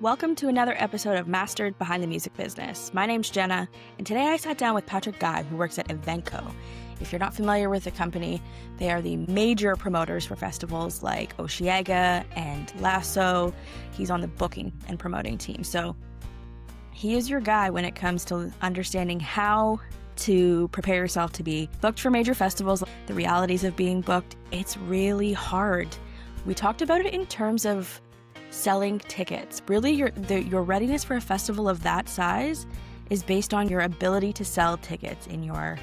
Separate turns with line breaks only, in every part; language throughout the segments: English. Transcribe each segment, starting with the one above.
Welcome to another episode of Mastered Behind the Music Business. My name's Jenna, and today I sat down with Patrick Guay, who works at Evenko. If you're not familiar with the company, they are the major promoters for festivals like Osheaga and LASSO. He's on the booking and promoting team. So he is your guy when it comes to understanding how to prepare yourself to be booked for major festivals, the realities of being booked. It's really hard. We talked about it in terms of selling tickets. Really, your readiness for a festival of that size is based on your ability to sell tickets in your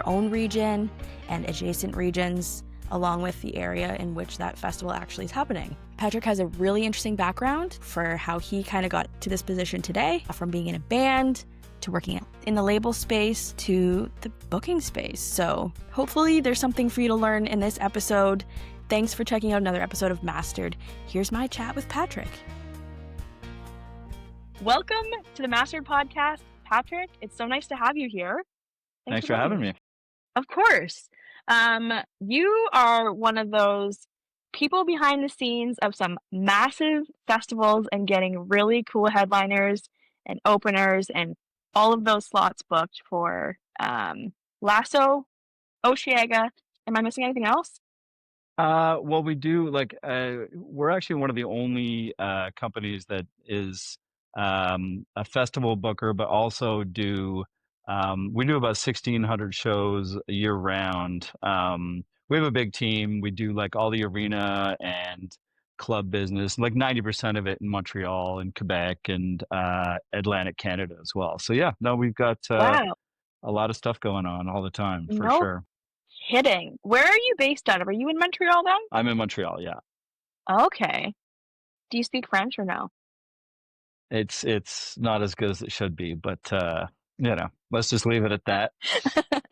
own region and adjacent regions, along with the area in which that festival actually is happening. Patrick has a really interesting background for how he kind of got to this position today, from being in a band to working in the label space to the booking space. So hopefully there's something for you to learn in this episode. Thanks for checking out another episode of Mastered. Here's my chat with Patrick. Welcome to the Mastered podcast, Patrick. It's so nice to have you here.
Thanks for having me.
Of course. You are one of those people behind the scenes of some massive festivals and getting really cool headliners and openers and all of those slots booked for LASSO, Osheaga. Am I missing anything else?
Well, we do we're actually one of the only companies that is a festival booker, but also we do about 1,600 shows year round. We have a big team. We do like all the arena and club business, like 90% of it in Montreal and Quebec and Atlantic Canada as well. So yeah, no, we've got
Wow.
a lot of stuff going on all the time for
No
sure.
kidding. Where are you based out of? Are you in Montreal then?
I'm in Montreal, yeah.
Okay. Do you speak French or no?
It's not as good as it should be, but let's just leave it at that.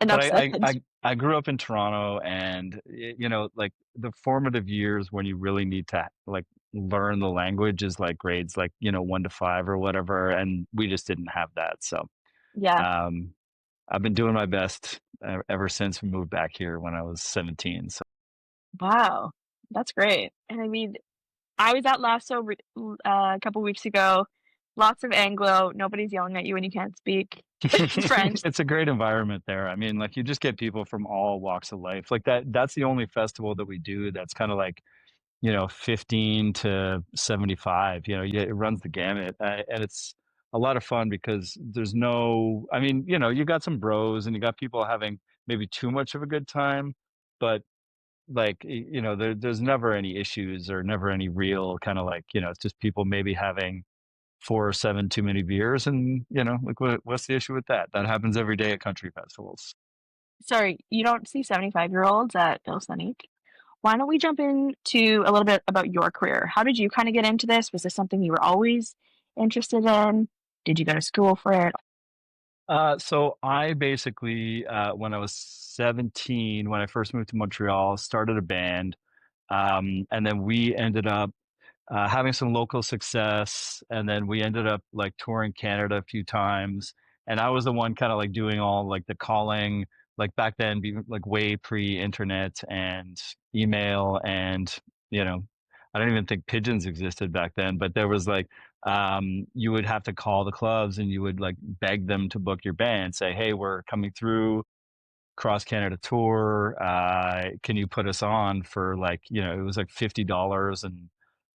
Enough
But
said.
I grew up in Toronto, and like the formative years when you really need to like learn the language is like grades 1 to 5 or whatever, and we just didn't have that. So
Yeah.
I've been doing my best ever since we moved back here when I was 17. So
Wow. That's great. And I mean, I was at LASSO a couple weeks ago. Lots of Anglo. Nobody's yelling at you when you can't speak French.
It's a great environment there. I mean, like you just get people from all walks of life. Like that's the only festival that we do that's kind of like 15 to 75. It runs the gamut, and it's a lot of fun because there's no, I mean, you got some bros and you got people having maybe too much of a good time, but there's never any issues or never any real kind of it's just people maybe having 4 or 7 too many beers, and what's the issue with that? That happens every day at country festivals.
Sorry, you don't see 75-year-olds at Bill Sonique. Why don't we jump into a little bit about your career? How did you kind of get into this? Was this something you were always interested in? Did you go to school for it?
So I basically, when I was 17, when I first moved to Montreal, started a band, and then we ended up having some local success, and then we ended up like touring Canada a few times, and I was the one kind of like doing all like the calling, like back then, like way pre-internet and email, and I don't even think pigeons existed back then, but there was like you would have to call the clubs and you would like beg them to book your band, say, hey, we're coming through cross Canada tour, can you put us on for it was like $50 and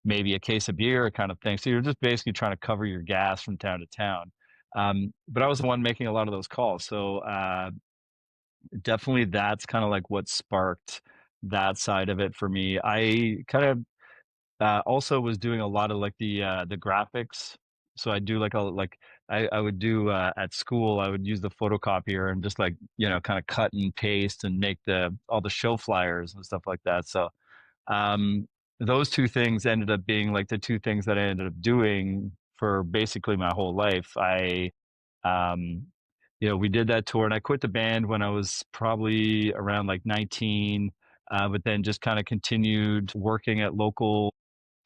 maybe a case of beer kind of thing. So you're just basically trying to cover your gas from town to town. But I was the one making a lot of those calls. So definitely that's kind of like what sparked that side of it for me. I kind of also was doing a lot of like the graphics. So I do I would do at school, I would use the photocopier and just kind of cut and paste and make all the show flyers and stuff like that. So those two things ended up being like the two things that I ended up doing for basically my whole life. Um, we did that tour, and I quit the band when I was probably around like 19, but then just kind of continued working at local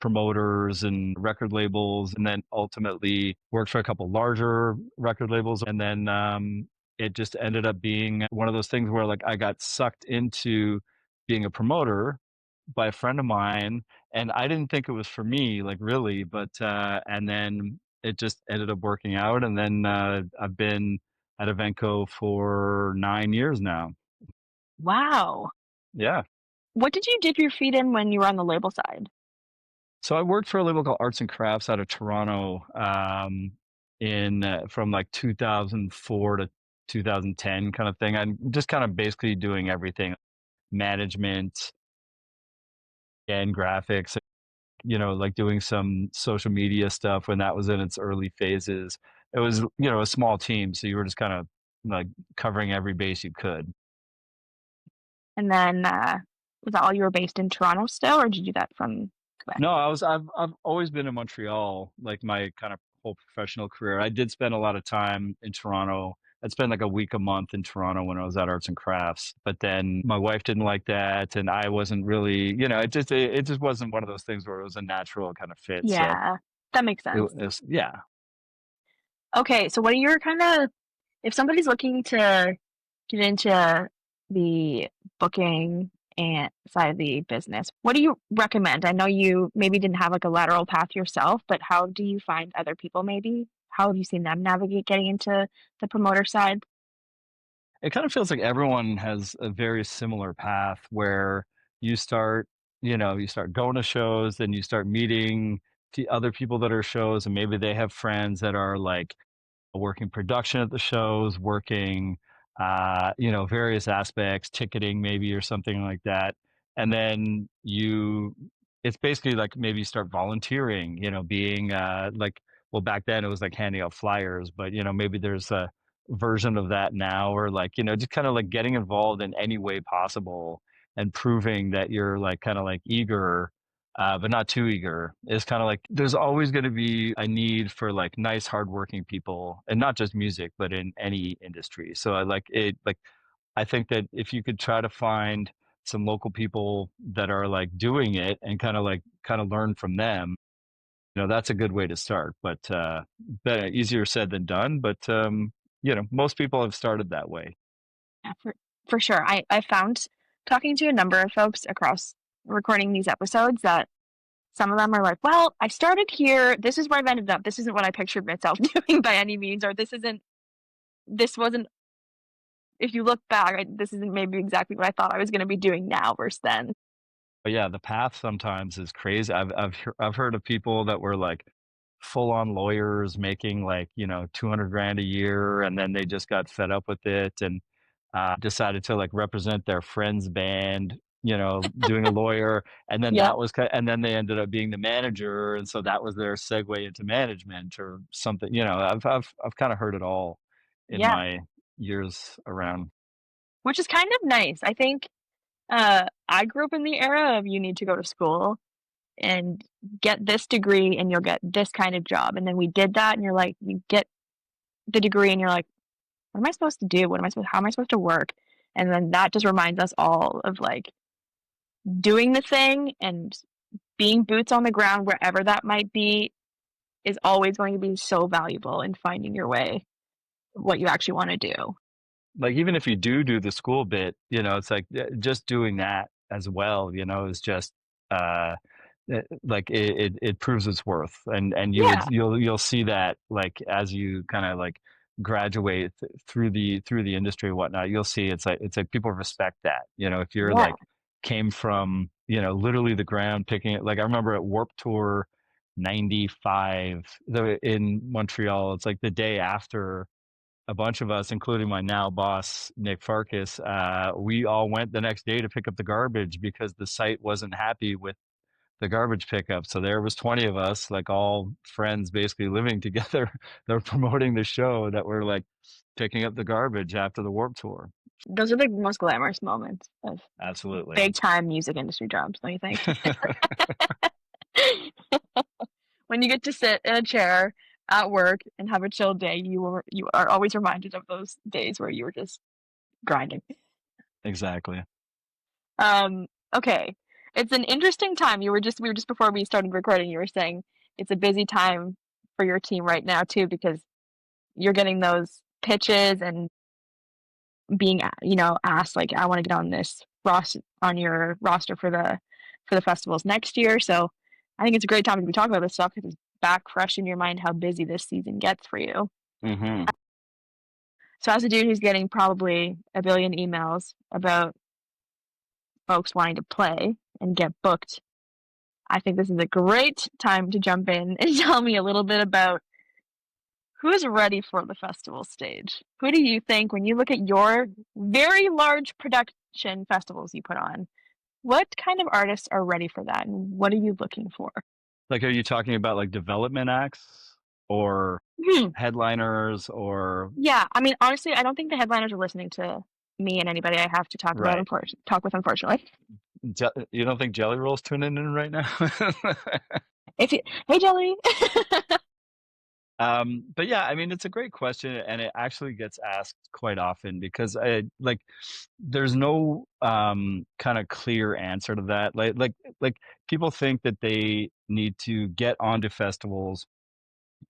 promoters and record labels, and then ultimately worked for a couple larger record labels. And then it just ended up being one of those things where like I got sucked into being a promoter by a friend of mine, and I didn't think it was for me, like really, but and then it just ended up working out, and then I've been at Evenko for 9 years now.
Wow.
Yeah.
What did you dip your feet in when you were on the label side?
So I worked for a label called Arts and Crafts out of Toronto, in from like 2004 to 2010 kind of thing. I'm just kind of basically doing everything, management and graphics, like doing some social media stuff when that was in its early phases. It was, a small team, so you were just kind of like covering every base you could.
And then, was that all you were based in Toronto still, or did you do that from Quebec?
No, I've always been in Montreal, like my kind of whole professional career. I did spend a lot of time in Toronto. I'd spend like a week a month in Toronto when I was at Arts and Crafts. But then my wife didn't like that, and I wasn't really, it just wasn't one of those things where it was a natural kind of fit. So
Yeah, that makes
it
sense.
was, yeah.
Okay, so what are your kind of, if somebody's looking to get into the booking and side of the business, what do you recommend? I know you maybe didn't have like a lateral path yourself, but how do you find other people maybe? How have you seen them navigate getting into the promoter side?
It kind of feels like everyone has a very similar path where you start, you start going to shows, then you start meeting the other people that are shows, and maybe they have friends that are like working production at the shows, working, various aspects, ticketing maybe or something like that. And then it's basically like maybe you start volunteering, being like, well, back then it was like handing out flyers, but maybe there's a version of that now, or like, just kind of like getting involved in any way possible and proving that you're like kind of like eager, but not too eager. It's kind of like there's always going to be a need for like nice, hardworking people, and not just music, but in any industry. So I like it. Like I think that if you could try to find some local people that are like doing it and kind of learn from them, that's a good way to start. But easier said than done. But most people have started that way.
Yeah, for sure. I found talking to a number of folks across recording these episodes that some of them are like, well, I started here. This is where I've ended up. This isn't what I pictured myself doing by any means, or this wasn't, if you look back, this isn't maybe exactly what I thought I was going to be doing now versus then.
But yeah, the path sometimes is crazy. I've heard of people that were like full on lawyers making like 200 grand a year, and then they just got fed up with it and decided to like represent their friend's band, doing a lawyer, and then
Yep.
and then they ended up being the manager, and so that was their segue into management or something. I've kind of heard it all in
Yeah.
my years around.
Which is kind of nice. I think I grew up in the era of you need to go to school and get this degree and you'll get this kind of job. And then we did that and you're like, you get the degree and you're like, what am I supposed to do? How am I supposed to work? And then that just reminds us all of like doing the thing and being boots on the ground wherever that might be is always going to be so valuable in finding your way, what you actually want to do.
Like even if you do the school bit, it's like just doing that as well, is just uh like it proves its worth, and
Yeah.
you'll see that like as you kind of like graduate through the industry and whatnot. You'll see it's like people respect that, if you're
Yeah.
like came from literally the ground picking it. Like I remember at Warp Tour 95 in Montreal, it's like the day after a bunch of us, including my now boss, Nick Farkas, we all went the next day to pick up the garbage because the site wasn't happy with the garbage pickup. So there was 20 of us, like all friends basically living together. They're promoting the show that we're like picking up the garbage after the Warp Tour.
Those are the most glamorous moments of
Absolutely.
big time music industry jobs, don't you think? When you get to sit in a chair at work and have a chill day, you are always reminded of those days where you were just grinding.
Exactly.
Um, okay. It's an interesting time. We were just before we started recording, you were saying it's a busy time for your team right now too, because you're getting those pitches and being, asked like, I want to get on this on your roster for for the festivals next year. So I think it's a great time to be talking about this stuff because it's back fresh in your mind how busy this season gets for you.
Hmm.
So as a dude who's getting probably a billion emails about folks wanting to play and get booked, I think this is a great time to jump in and tell me a little bit about who's ready for the festival stage. Who do you think, when you look at your very large production festivals you put on, what kind of artists are ready for that, and what are you looking for?
Like, are you talking about like development acts or
Hmm.
headliners or
Yeah, I mean, honestly, I don't think the headliners are listening to me and anybody I have to
right?
talk with, unfortunately.
You don't think Jelly Roll's tuning in right now?
If you, hey Jelly,
But yeah, I mean, it's a great question, and it actually gets asked quite often because there's no kind of clear answer to that. Like people think that they need to get onto festivals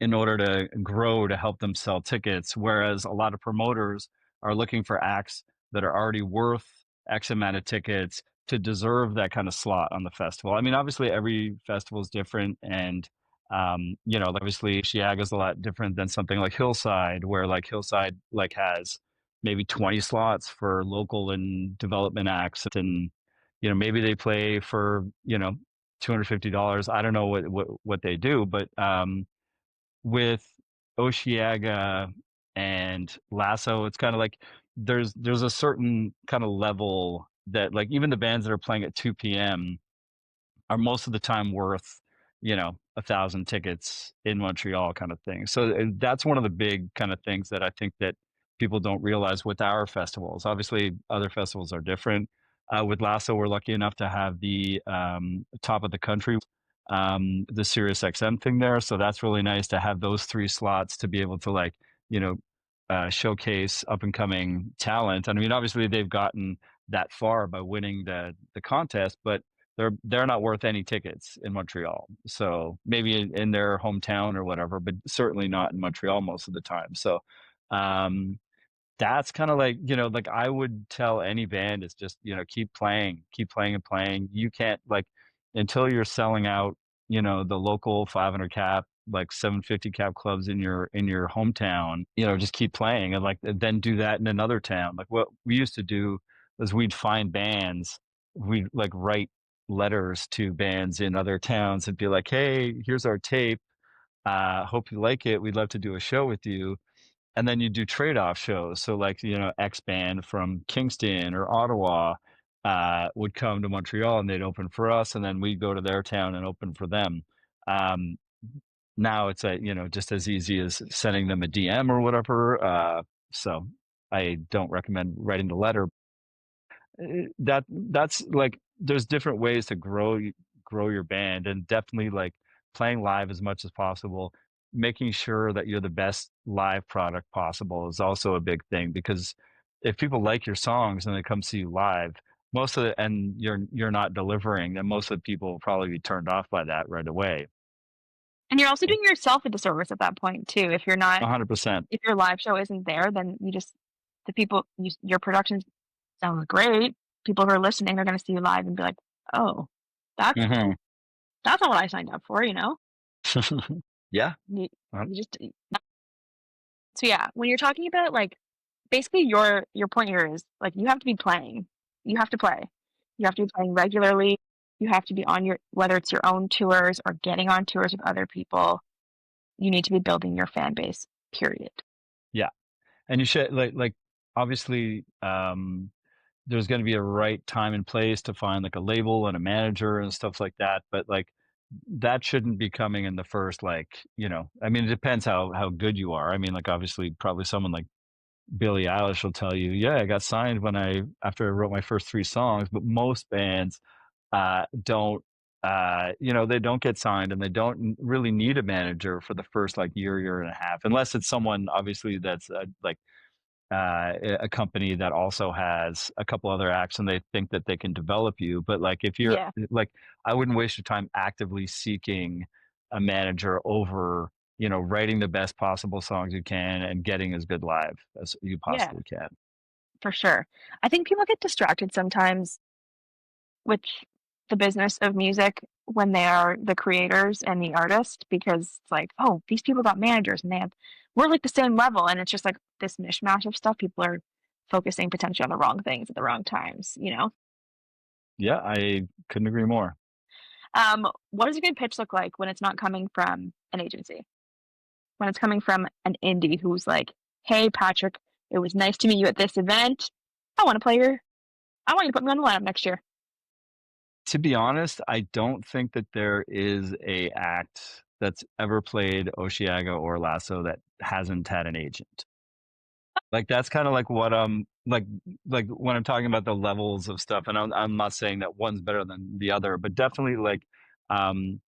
in order to grow to help them sell tickets, whereas a lot of promoters are looking for acts that are already worth X amount of tickets to deserve that kind of slot on the festival. I mean, obviously every festival is different, and like obviously Osheaga is a lot different than something like Hillside, where like Hillside like has maybe 20 slots for local and development acts, and maybe they play for $250. I don't know what they do, but with Osheaga and LASSO, it's kind of like there's a certain kind of level that like even the bands that are playing at 2 p.m. are most of the time worth 1,000 tickets in Montreal kind of thing. So that's one of the big kind of things that I think that people don't realize with our festivals. Obviously, other festivals are different. With LASSO, we're lucky enough to have the top of the country, the Sirius XM thing there. So that's really nice to have those three slots to be able to like, you know, showcase up and coming talent. And I mean, obviously they've gotten that far by winning the contest, but they're not worth any tickets in Montreal. So maybe in their hometown or whatever, but certainly not in Montreal most of the time. So um, that's kind of like, like I would tell any band is just, keep playing and playing. You can't like until you're selling out, the local 500 cap, like 750 cap clubs in your hometown, just keep playing and like then do that in another town. Like what we used to do is we'd find bands, we'd like write letters to bands in other towns and be like, "Hey, here's our tape. Hope you like it. We'd love to do a show with you." And then you do trade-off shows. So like, X band from Kingston or Ottawa would come to Montreal and they'd open for us, and then we'd go to their town and open for them. Um, Now it's just as easy as sending them a DM or whatever. So I don't recommend writing the letter. That's like there's different ways to grow your band, and definitely like playing live as much as possible, making sure that you're the best live product possible is also a big thing, because if people like your songs and they come see you live, and you're not delivering, then most of the people will probably be turned off by that right away.
and you're also doing yourself a disservice at that point too. If you're not,
100%.
if your live show isn't there, then the people, your production sounds great. People who are listening are going to see you live and be like, "Oh, that's
Hmm.
that's not what I signed up for," you know?
Yeah.
You,
Uh,
you just so yeah. When you're talking about like basically your point here is like you have to be playing. You have to play. You have to be playing regularly. You have to be on your, whether it's your own tours or getting on tours with other people. You need to be building your fan base. Period.
yeah. And you should like obviously there's going to be a right time and place to find like a label and a manager and stuff like that, but like that shouldn't be coming in the first, like, I mean, it depends how good you are. I mean, like obviously probably someone like Billie Eilish will tell you, yeah, I got signed after I wrote my first three songs, but most bands don't they don't get signed, and they don't really need a manager for the first like year and a half, unless it's someone obviously that's like a company that also has a couple other acts and they think that they can develop you. But like if you're
Yeah.
like, I wouldn't waste your time actively seeking a manager over writing the best possible songs you can and getting as good live as you
Yeah,
possibly can.
for sure. I think people get distracted sometimes with the business of music when they are the creators and the artist, because it's like, oh, these people got managers and we're like the same level. And it's just like this mishmash of stuff. People are focusing potentially on the wrong things at the wrong times, you know?
Yeah, I couldn't agree more.
What does a good pitch look like when it's not coming from an agency? When it's coming from an indie who's like, hey, Patrick, it was nice to meet you at this event. I want to play your, I want you to put me on the lineup next year.
To be honest, I don't think that there is a act that's ever played Osheaga or LASSO that hasn't had an agent. Like that's kind of like what like when I'm talking about the levels of stuff, and I'm not saying that one's better than the other, but definitely like um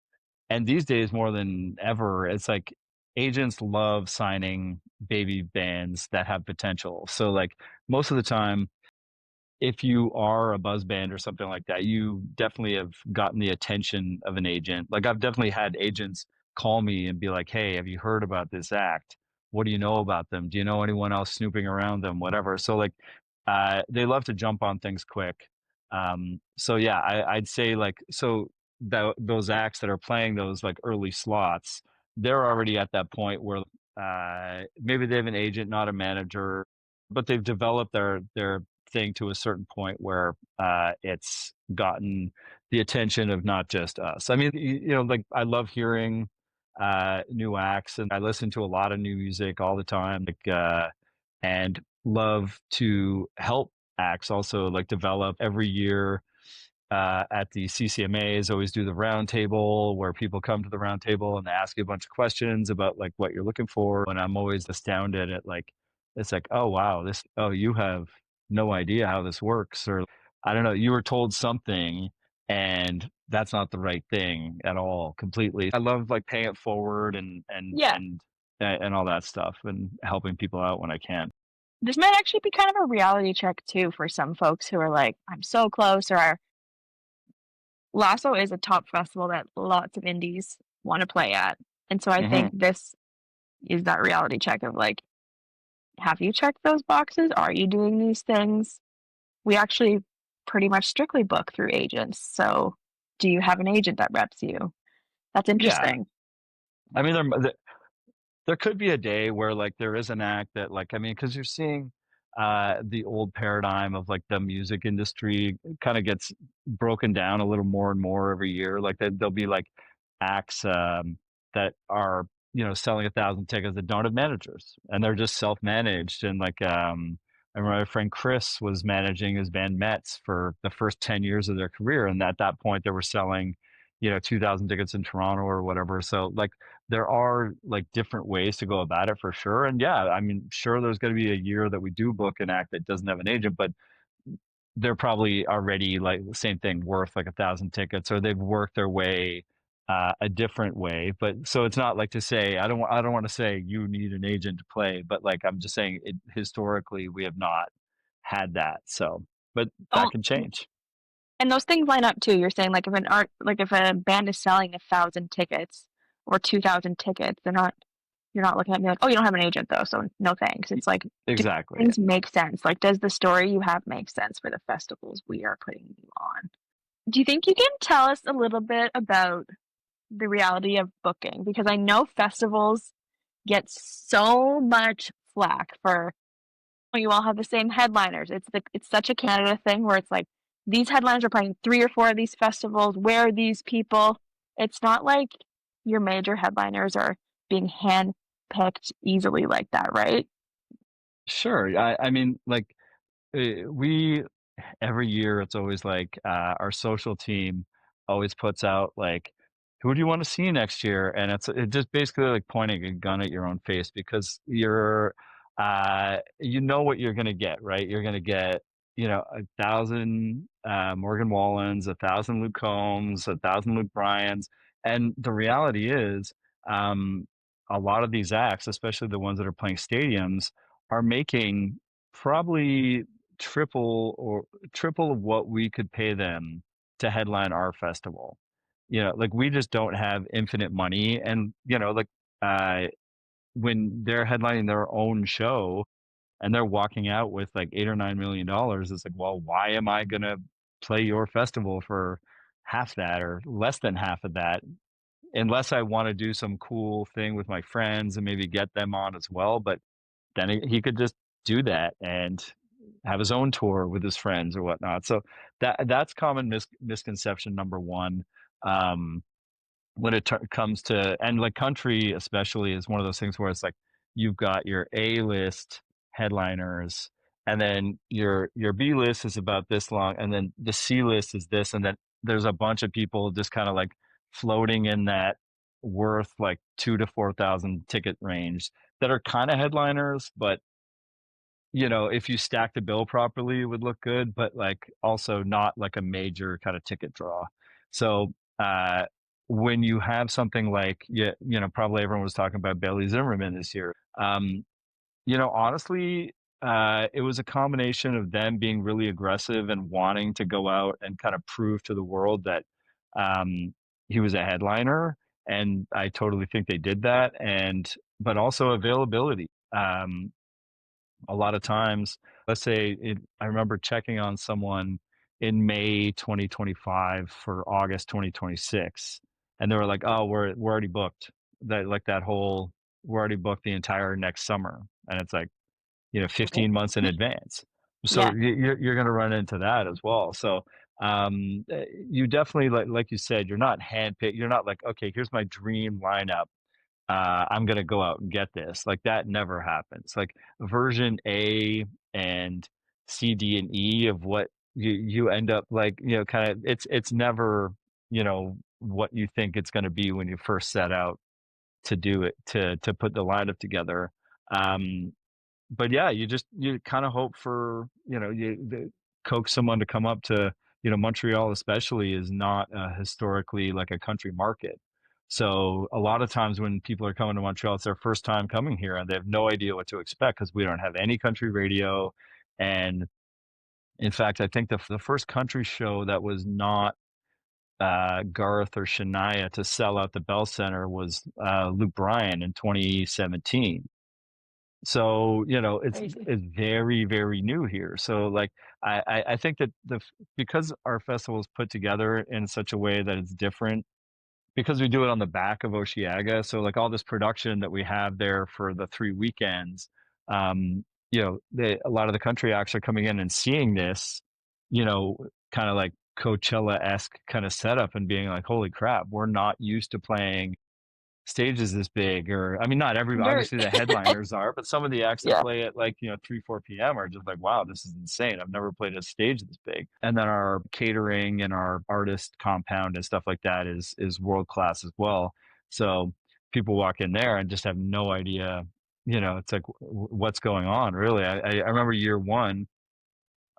and these days more than ever, it's like agents love signing baby bands that have potential. So like most of the time, if you are a buzz band or something like that, you definitely have gotten the attention of an agent. Like I've definitely had agents call me and be like, "Hey, have you heard about this act? What do you know about them? Do you know anyone else snooping around them? Whatever." So like, they love to jump on things quick. So yeah, I'd say like so that those acts that are playing those like early slots, they're already at that point where maybe they have an agent, not a manager, but they've developed their thing to a certain point where it's gotten the attention of not just us. I mean, you know, like I love hearing new acts, and I listen to a lot of new music all the time, like and love to help acts also like develop every year at the CCMAs, always do the round table where people come to the round table and they ask you a bunch of questions about like what you're looking for. And I'm always astounded at like, it's like, oh, wow, oh, you have no idea how this works. Or I don't know, you were told something and that's not the right thing at all completely. I love like paying it forward
Yeah.
and all that stuff and helping people out when I can.
This might actually be kind of a reality check too for some folks who are like, I'm so close, or Lasso is a top festival that lots of indies want to play at. And so I think
Hmm.
this is that reality check of like, have you checked those boxes? Are you doing these things? We actually pretty much strictly book through agents. So do you have an agent that reps you? That's
Yeah.
interesting.
I mean, there could be a day where like there is an act that like I mean because you're seeing the old paradigm of like the music industry kind of gets broken down a little more and more every year. Like there'll be like acts that are you know selling 1,000 tickets that don't have managers and they're just self-managed and like I remember my friend Chris was managing his band Mets for the first 10 years of their career, and at that point they were selling you know 2,000 tickets in Toronto or whatever. So like there are like different ways to go about it for sure. And yeah, I mean, sure, there's going to be a year that we do book an act that doesn't have an agent, but they're probably already like the same thing worth like 1,000 tickets, or they've worked their way a different way. But so it's not like to say I don't want to say you need an agent to play, but like I'm just saying it historically we have not had that. So, but that
Oh,
can change.
and those things line up too. You're saying like if a band is selling 1,000 tickets or 2,000 tickets, you're not looking at me like, oh, you don't have an agent though, so no thanks. It's like, do
Exactly.
things make sense? Like, does the story you have make sense for the festivals we are putting you on? Do you think you can tell us a little bit about the reality of booking? Because I know festivals get so much flack for, oh, you all have the same headliners. It's such a Canada thing where it's like these headliners are playing three or four of these festivals. Where are these people? It's not like your major headliners are being hand picked easily like that, right?
Sure. I mean, like we every year it's always like our social team always puts out like who do you want to see next year, and it just basically like pointing a gun at your own face because you're you know what you're going to get, right? You're going to get you know 1,000 Morgan Wallens, 1,000 Luke Combs, 1,000 Luke Bryans, and the reality is a lot of these acts, especially the ones that are playing stadiums, are making probably triple of what we could pay them to headline our festival. You know, like we just don't have infinite money. And, you know, like uh when they're headlining their own show and they're walking out with like $8 or $9 million, it's like, well, why am I gonna play your festival for half that or less than half of that, unless I want to do some cool thing with my friends and maybe get them on as well. But then he could just do that and have his own tour with his friends or whatnot. So that's common misconception number one. Um, when it comes to, and like country especially is one of those things where it's like you've got your A list headliners, and then your B list is about this long, and then the C list is this, and then there's a bunch of people just kind of like floating in that worth like 2 to 4,000 ticket range that are kind of headliners, but if you stack the bill properly, it would look good, but like also not like a major kind of ticket draw. So when you have something like, probably everyone was talking about Bailey Zimmerman this year. Honestly, it was a combination of them being really aggressive and wanting to go out and kind of prove to the world that um, he was a headliner. And I totally think they did that. But also availability. A lot of times, let's say I remember checking on someone in May 2025 for August 2026, and they were like, "Oh, we're already booked. We're already booked the entire next summer," and it's like 15 months in advance. So
Yeah.
you're going to run into that as well. So you definitely like you said, you're not handpicked. You're not like, okay, here's my dream lineup, I'm gonna go out and get this. Like that never happens. Like version A and C, D, and E of what you end up like, kind of it's never, what you think it's gonna be when you first set out to do it, to put the lineup together. Um, but yeah, you kind of hope for, coax someone to come up to, Montreal especially is not historically like a country market. So a lot of times when people are coming to Montreal, it's their first time coming here and they have no idea what to expect because we don't have any country radio. And in fact, I think the first country show that was not Garth or Shania to sell out the Bell Center was Luke Bryan in 2017. So
Crazy.
it's very, very new here. So like I think that because our festival is put together in such a way that it's different, because we do it on the back of Osheaga, so like all this production that we have there for the 3 weekends, a lot of the country acts are coming in and seeing this, you know kind of like Coachella-esque kind of setup and being like, holy crap, we're not used to playing stages this big. Or I mean, not every,
Very.
obviously the headliners are, but some of the acts that
Yeah.
play at like 3 4 p.m. are just like, wow, this is insane, I've never played a stage this big. And then our catering and our artist compound and stuff like that is world class as well. So people walk in there and just have no idea, it's like, what's going on really. I remember year one,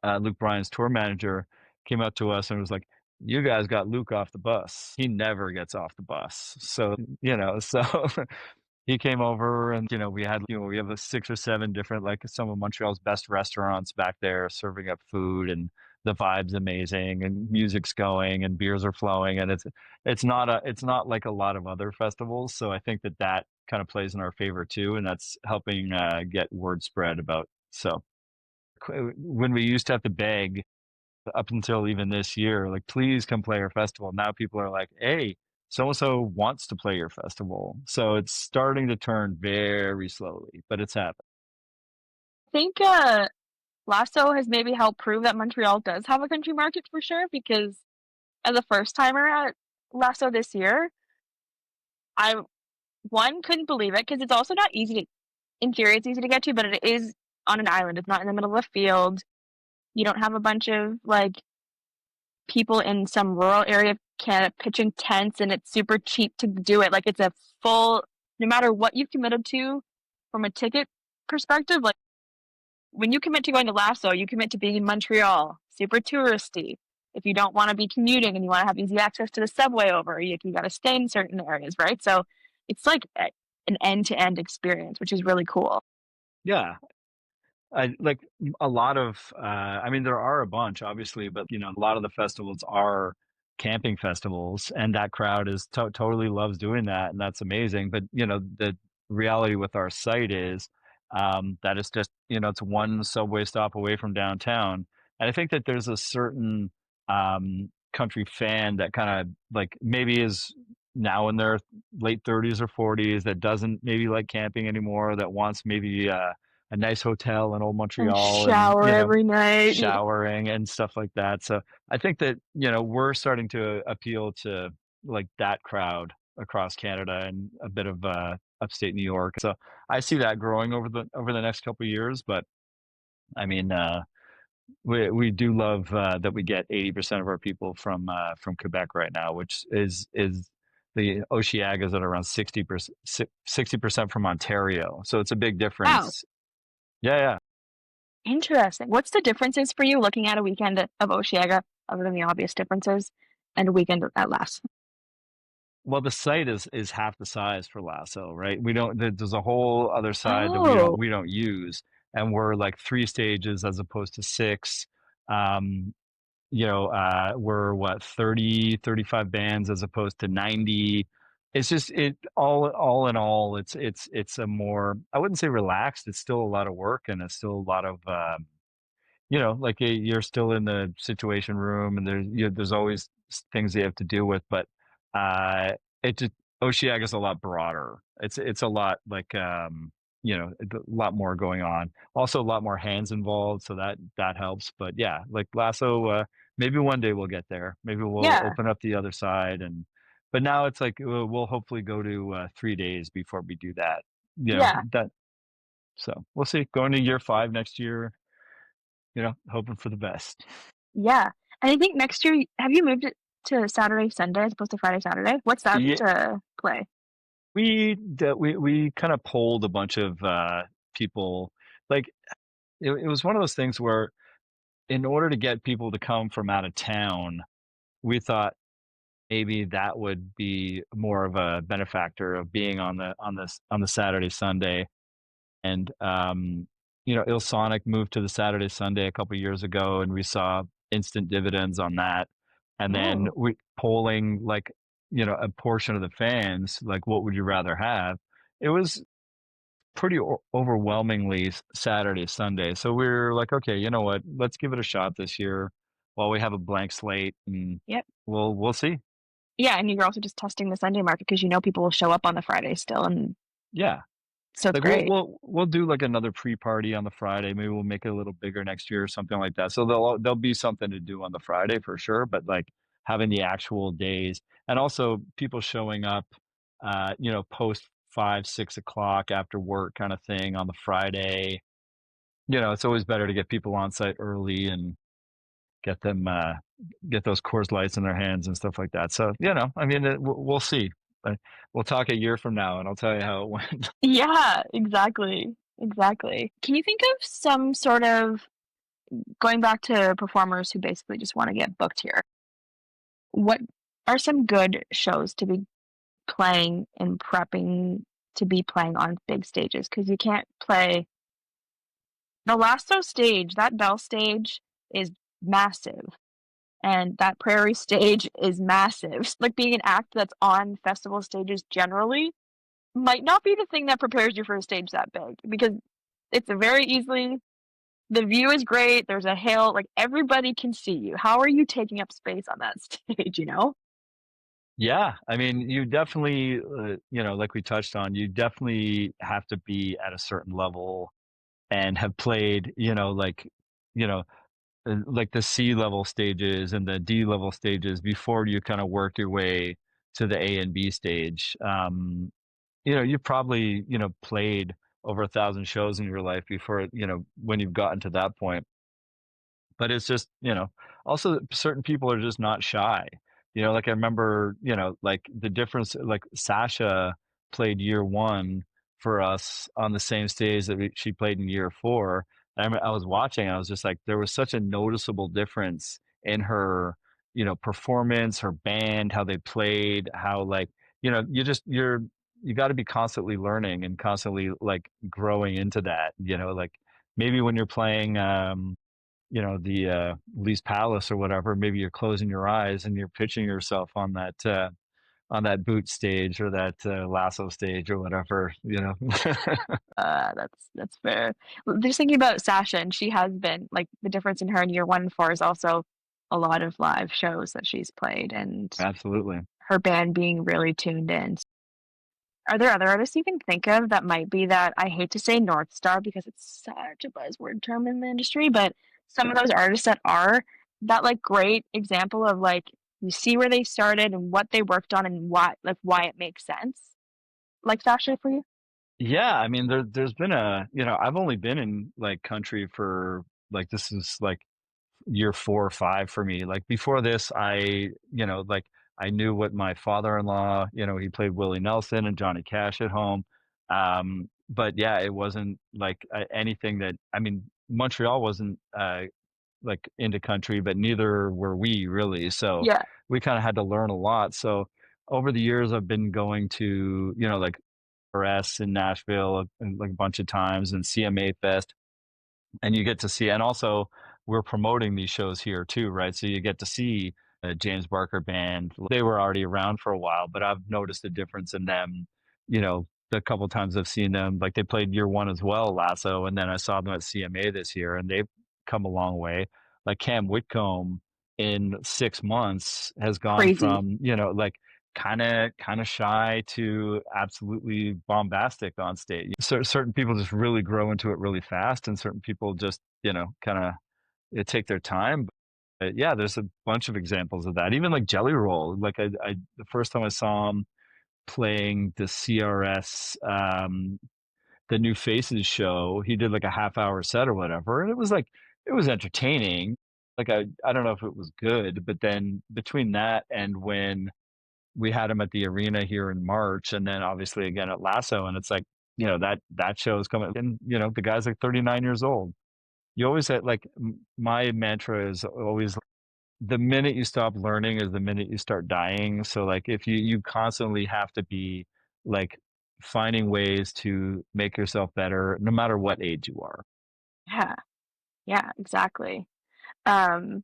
Luke Bryan's tour manager came up to us and was like, "You guys got Luke off the bus. He never gets off the bus." So, so he came over and, we have 6 or 7 different, like some of Montreal's best restaurants back there serving up food, and the vibe's amazing and music's going and beers are flowing, and it's not like a lot of other festivals. So I think that kind of plays in our favor too. And that's helping get word spread about. So when we used to have to beg up until even this year, like, please come play our festival. Now people are like, hey, so and so wants to play your festival. So it's starting to turn very slowly, but it's happening.
I think Lasso has maybe helped prove that Montreal does have a country market for sure, because as a first timer at Lasso this year, I one couldn't believe it because it's also not easy to, in theory it's easy to get to, but it is on an island. It's not in the middle of a field. You don't have a bunch of like people in some rural area of Canada pitching tents, and it's super cheap to do it. Like it's a full, no matter what you've committed to from a ticket perspective, like when you commit to going to Lasso, you commit to being in Montreal, super touristy. If you don't want to be commuting and you want to have easy access to the subway over, you got to stay in certain areas, right? So it's like an end-to-end experience, which is really cool.
Yeah. I like a lot of, I mean, there are a bunch, obviously, but a lot of the festivals are camping festivals, and that crowd is totally loves doing that, and that's amazing. But the reality with our site is that it's just it's one subway stop away from downtown, and I think that there's a certain country fan that kind of like maybe is now in their late 30s or 40s that doesn't maybe like camping anymore, that wants maybe a nice hotel in old
And
Montreal and,
shower every night.
showering and stuff like that. So I think that, we're starting to appeal to like that crowd across Canada and a bit of upstate New York. So I see that growing over the next couple of years. But I mean, we do love that we get 80% of our people from Quebec right now, which is the Osheagas at around 60% from Ontario. So it's a big
Wow,
difference. Yeah, yeah.
interesting. What's the differences for you looking at a weekend of Osheaga, other than the obvious differences, and a weekend at LASSO?
Well, the site is half the size for Lasso, right? We don't. There's a whole other side that we don't
Oh,
we don't use, and we're like three stages as opposed to six. Um, we're what 30, 35 bands as opposed to 90. It's just all in all, it's a more, I wouldn't say relaxed. It's still a lot of work and it's still a lot of like you're still in the situation room and there's always things you have to deal with, but uh, it just Oceania is a lot broader. It's a lot like a lot more going on. Also, a lot more hands involved, so that helps. But yeah, like Lasso, maybe one day we'll get there. Maybe we'll
yeah,
open up the other side, and but now it's like we'll hopefully go to 3 days before we do that.
yeah,
That. So we'll see. Going to year 5 next year, hoping for the best.
yeah. And I think next year, have you moved it to Saturday, Sunday as opposed to Friday, Saturday? What's that
Yeah,
play?
we kind of polled a bunch of people. Like it was one of those things where, in order to get people to come from out of town, we thought maybe that would be more of a benefactor of being on the Saturday Sunday. And Ilsonic moved to the Saturday Sunday a couple years ago, and we saw instant dividends on that. And then
Oh,
we polling like a portion of the fans, like what would you rather have? It was pretty overwhelmingly Saturday Sunday. So we are like, okay, you know what? Let's give it a shot this year while we have a blank slate, and
yep.
we'll see.
Yeah, and you're also just testing the Sunday market because you know people will show up on the Friday still, and
Yeah.
so it's
Like we'll
great.
we'll we'll do like another pre-party on the Friday. Maybe we'll make it a little bigger next year or something like that. So there'll be something to do on the Friday for sure, but like having the actual days and also people showing up post 5, 6 o'clock after work kind of thing on the Friday. It's always better to get people on site early and get them get those Coors Lights in their hands and stuff like that. So, I mean, we'll see. But we'll talk a year from now and I'll tell you how it went.
Yeah, exactly. Exactly. Can you think of some sort of going back to performers who basically just want to get booked here? What are some good shows to be playing and prepping to be playing on big stages? Because you can't play the LASSO stage, that Bell stage is massive, and that Prairie stage is massive. Like being an act that's on festival stages generally might not be the thing that prepares you for a stage that big because it's a very easily the view is great. There's a hill, like everybody can see you. How are you taking up space on that stage, you know?
Yeah, I mean, you definitely, like we touched on, you definitely have to be at a certain level and have played, you know, like the C level stages and the D level stages before you kind of work your way to the A and B stage. You probably, played over 1,000 shows in your life before, when you've gotten to that point. But it's just, also certain people are just not shy. Like I remember, like the difference, like Sasha played year 1 for us on the same stage that she played in year 4. I was watching, I was just like, there was such a noticeable difference in her, performance, her band, how they played, how like, you got to be constantly learning and constantly like growing into that, like maybe when you're playing, the Lee's Palace or whatever, maybe you're closing your eyes and you're pitching yourself on that boot stage or that lasso stage or whatever.
That's fair. Just thinking about Sasha, and she has been like the difference in her in year 1 and 4 is also a lot of live shows that she's played and
Absolutely.
her band being really tuned in. Are there other artists you can think of that might be that, I hate to say North Star because it's such a buzzword term in the industry, but some of those artists that are that like great example of like you see where they started and what they worked on and why it makes sense? Like Sasha for you?
Yeah, I mean, there's been I've only been in like country for like this is like year 4 or 5 for me. Like before this, like I knew what my father-in-law, he played Willie Nelson and Johnny Cash at home. But yeah, it wasn't like anything that, I mean, Montreal wasn't like into country, but neither were we really. So
Yeah,
we kind of had to learn a lot. So over the years, I've been going to, like RS in Nashville and like a bunch of times and CMA Fest, and you get to see, and also we're promoting these shows here too, right? So you get to see a James Barker band. They were already around for a while, but I've noticed a difference in them, the couple times I've seen them. Like they played year one as well, Lasso, and then I saw them at CMA this year, and they've come a long way. Like Cam Whitcomb in 6 months has gone
crazy.
from, like kind of shy to absolutely bombastic on stage. Certain people just really grow into it really fast, and certain people just kind of take their time. But yeah, there's a bunch of examples of that. Even like Jelly Roll, like I the first time I saw him playing the CRS, the New Faces show, he did like a half-hour set or whatever, and it was entertaining. Like I don't know if it was good, but then between that and when we had him at the arena here in March, and then obviously again at Lasso, and it's like, that show is coming, and the guy's like 39 years old. You always say, like, my mantra is always, the minute you stop learning is the minute you start dying. So like if you constantly have to be like finding ways to make yourself better no matter what age you are.
Yeah, yeah, exactly. Um,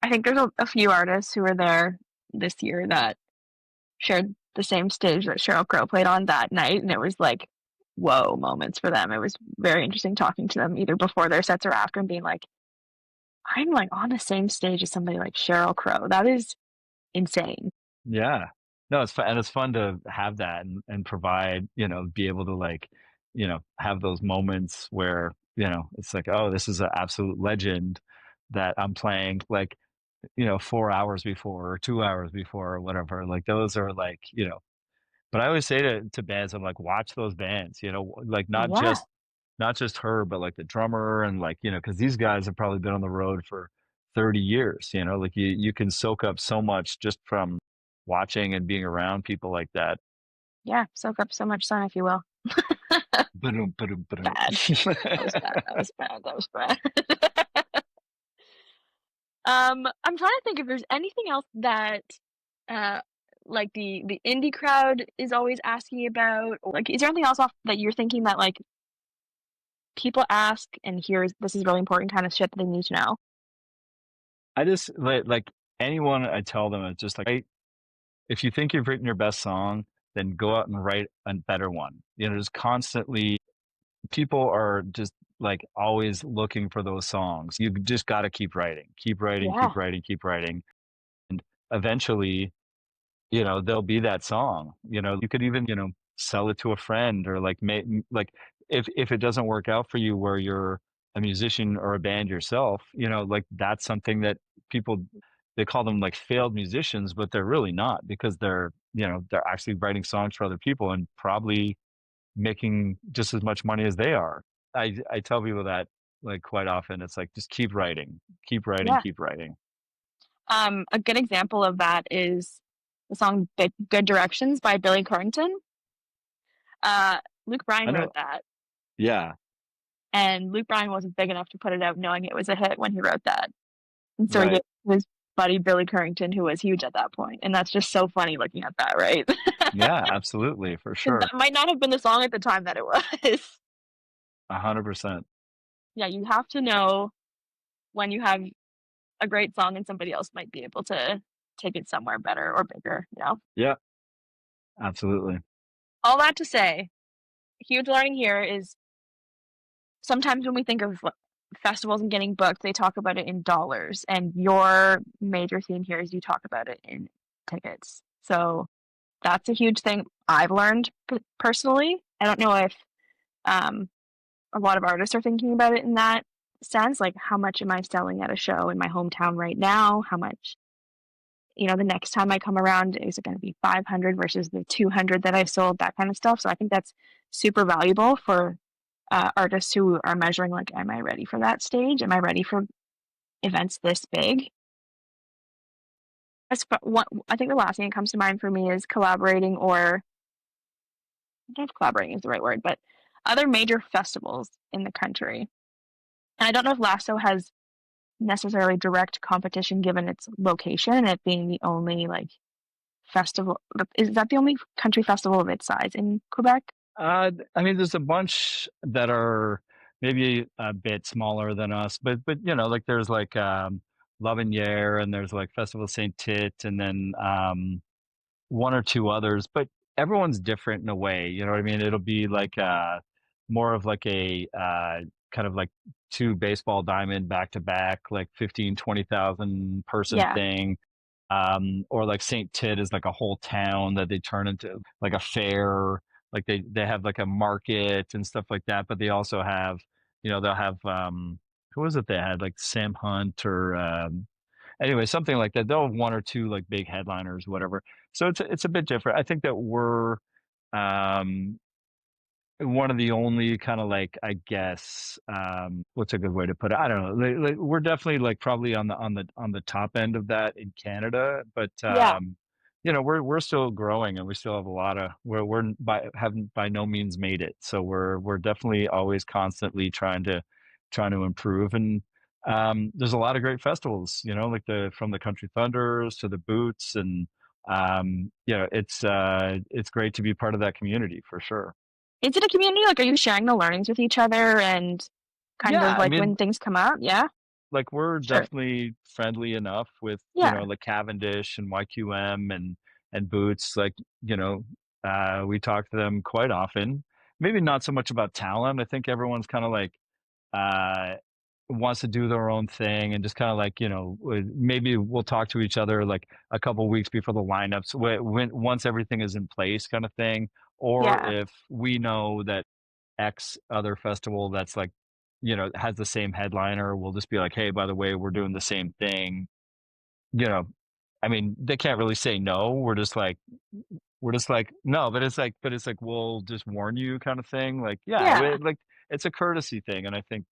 I think there's a few artists who were there this year that shared the same stage that Sheryl Crow played on that night, and it was like, whoa moments for them. It was very interesting talking to them either before their sets or after and being like, I'm like on the same stage as somebody like Sheryl Crow. That is insane.
Yeah. No, it's fun, and it's fun to have that and provide, be able to like, have those moments where, it's like, oh, this is an absolute legend that I'm playing like, 4 hours before or 2 hours before or whatever. Like those are like, but I always say to bands, I'm like, watch those bands, like
Yeah.
not just her, but like the drummer and like, because these guys have probably been on the road for 30 years, like you can soak up so much just from watching and being around people like that.
Yeah. Soak up so much sun, if you will.
Ba-dum, ba-dum, ba-dum.
Bad. That was bad. That was bad. That was bad. I'm trying to think if there's anything else that uh like the indie crowd is always asking about. Or, like, is there anything else off that you're thinking that like people ask and here's this is really important kind of shit that they need to know?
I just like anyone I tell them, it's just like, if you think you've written your best song, then go out and write a better one. Just constantly, people are just like always looking for those songs. You just got to keep writing, keep writing,
Yeah.
keep writing, keep writing. And eventually, there'll be that song. You could even, sell it to a friend or like like if it doesn't work out for you where you're a musician or a band yourself, like that's something that people, they call them like failed musicians, but they're really not, because they're actually writing songs for other people and probably making just as much money as they are. I tell people that like quite often. It's like, just keep writing, keep writing,
Yeah.
keep writing.
A good example of that is the song Good Directions by Billy Corrington. Luke
I
Bryan
know.
wrote that,
Yeah.
and Luke Bryan wasn't big enough to put it out knowing it was a hit when he wrote that. And so he gave
Right.
his buddy Billy Corrington, who was huge at that point. And that's just so funny looking at that, right?
Yeah, absolutely, for
Because that
sure.
might not have been the song at the time that it was.
100%.
Yeah, you have to know when you have a great song and somebody else might be able to take it somewhere better or bigger.
Yeah, absolutely.
All that to say, huge learning here is sometimes when we think of festivals and getting booked, they talk about it in dollars, and your major theme here is you talk about it in tickets. So that's a huge thing I've learned personally. I don't know if a lot of artists are thinking about it in that sense, like how much am I selling at a show in my hometown right now? How much, the next time I come around, is it going to be 500 versus the 200 that I sold, that kind of stuff. So I think that's super valuable for artists who are measuring, like, am I ready for that stage? Am I ready for events this big? I think the last thing that comes to mind for me is collaborating, or I don't know if collaborating is the right word, but other major festivals in the country. And I don't know if LASSO has necessarily direct competition given its location and it being the only festival. Is that the only country festival of its size in Quebec?
I mean, there's a bunch that are maybe a bit smaller than us, but like there's like Lovinière, and there's like Festival Saint Tite, and then one or two others, but everyone's different in a way. You know what I mean? It'll be like more of like a kind of like two baseball diamond back to back, like 15-20,000 person
Yeah.
thing. Or like Saint Tite is like a whole town that they turn into like a fair. Like they have like a market and stuff like that, but they also have, they'll have who was it they had, like Sam Hunt, or anyway, something like that. They'll have one or two like big headliners, whatever. So it's a bit different. I think that we're um one of the only kind of, like, I guess, what's a good way to put it? I don't know. We're definitely like probably on the top end of that in Canada, but
Yeah.
we're still growing, and we still have a lot of, haven't by no means made it. So we're definitely always constantly trying to improve. And there's a lot of great festivals, like from the Country Thunders to the Boots, and it's great to be part of that community for sure.
Is it a community? Like, are you sharing the learnings with each other and kind
Yeah,
of
I
like
mean,
when things come up? Yeah.
like we're
Sure.
definitely friendly enough with,
Yeah.
like Cavendish and YQM and Boots. Like, we talk to them quite often. Maybe not so much about talent. I think everyone's kind of like uh wants to do their own thing, and just kind of like, maybe we'll talk to each other like a couple weeks before the lineups, once everything is in place, kind of thing. Or
Yeah.
if we know that X other festival that's like, has the same headliner, we'll just be like, hey, by the way, we're doing the same thing. You know, I mean, they can't really say no. We're just like no, but it's like we'll just warn you, kind of thing. Like, yeah,
Yeah.
like it's a courtesy thing, and I think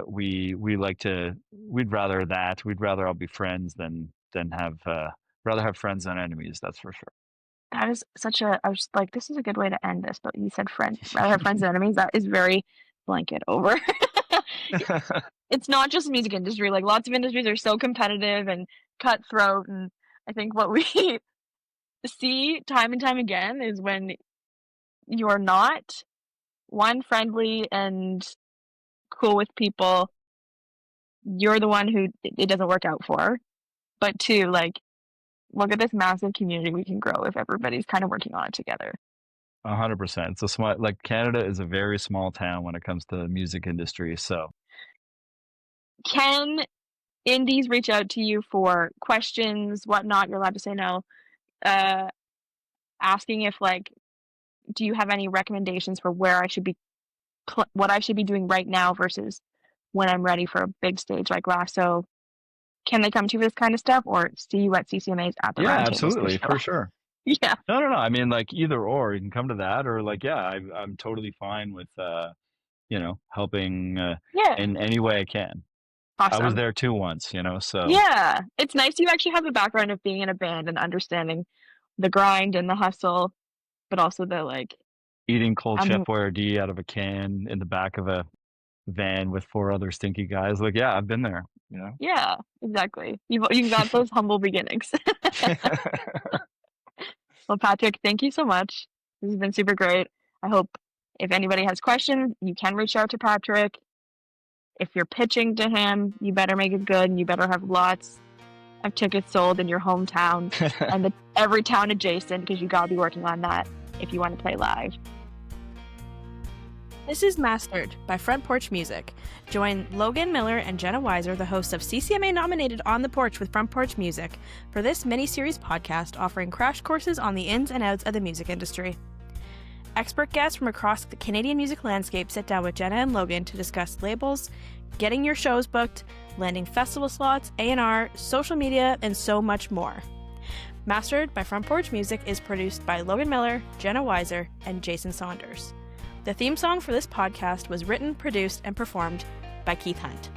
we like to. We'd rather all be friends than have rather have friends than enemies. That's for sure.
That is such a, I was like, this is a good way to end this, but you said friend, rather have friends than enemies. That is very blanket over. It's not just the music industry. Like, lots of industries are so competitive and cutthroat. And I think what we see time and time again is when you're not, one, friendly and cool with people, you're the one who it doesn't work out for. But two, like, look at this massive community we can grow if everybody's kind of working on it together.
100%. It's a small, like Canada is a very small town when it comes to the music industry. So
Can indies reach out to you for questions, whatnot? You're allowed to say no. Uh, Asking if, like, do you have any recommendations for where I should be, what I should be doing right now versus when I'm ready for a big stage like LASSO? Can they come to you for this kind of stuff, or see you at CCMAs at the
yeah,
round tables for
absolutely,
sure?
for sure.
Yeah.
No. I mean, like either or, you can come to that, or like, yeah, I'm totally fine with, helping
Yeah.
in any way I can. I was
Awesome.
there too once, so
Yeah. It's nice you actually have the background of being in a band and understanding the grind and the hustle, but also the like,
eating cold Chef
um,
Boyardee out of a can in the back of a van with four other stinky guys. Like, yeah, I've been there.
yeah, exactly. You've got those humble beginnings. Well, Patrick, thank you so much. This has been super great. I hope if anybody has questions, you can reach out to Patrick. If you're pitching to him, you better make it good and you better have lots of tickets sold in your hometown and every town adjacent, because you got to be working on that if you want to play live. This is Mastered by Front Porch Music. Join Logan Miller and Jenna Weishar, the hosts of CCMA-nominated On The Porch with Front Porch Music, for this mini-series podcast offering crash courses on the ins and outs of the music industry. Expert guests from across the Canadian music landscape sit down with Jenna and Logan to discuss labels, getting your shows booked, landing festival slots, A&R, social media, and so much more. Mastered by Front Porch Music is produced by Logan Miller, Jenna Weishar, and Jason Saunders. The theme song for this podcast was written, produced, and performed by Keith Hunt.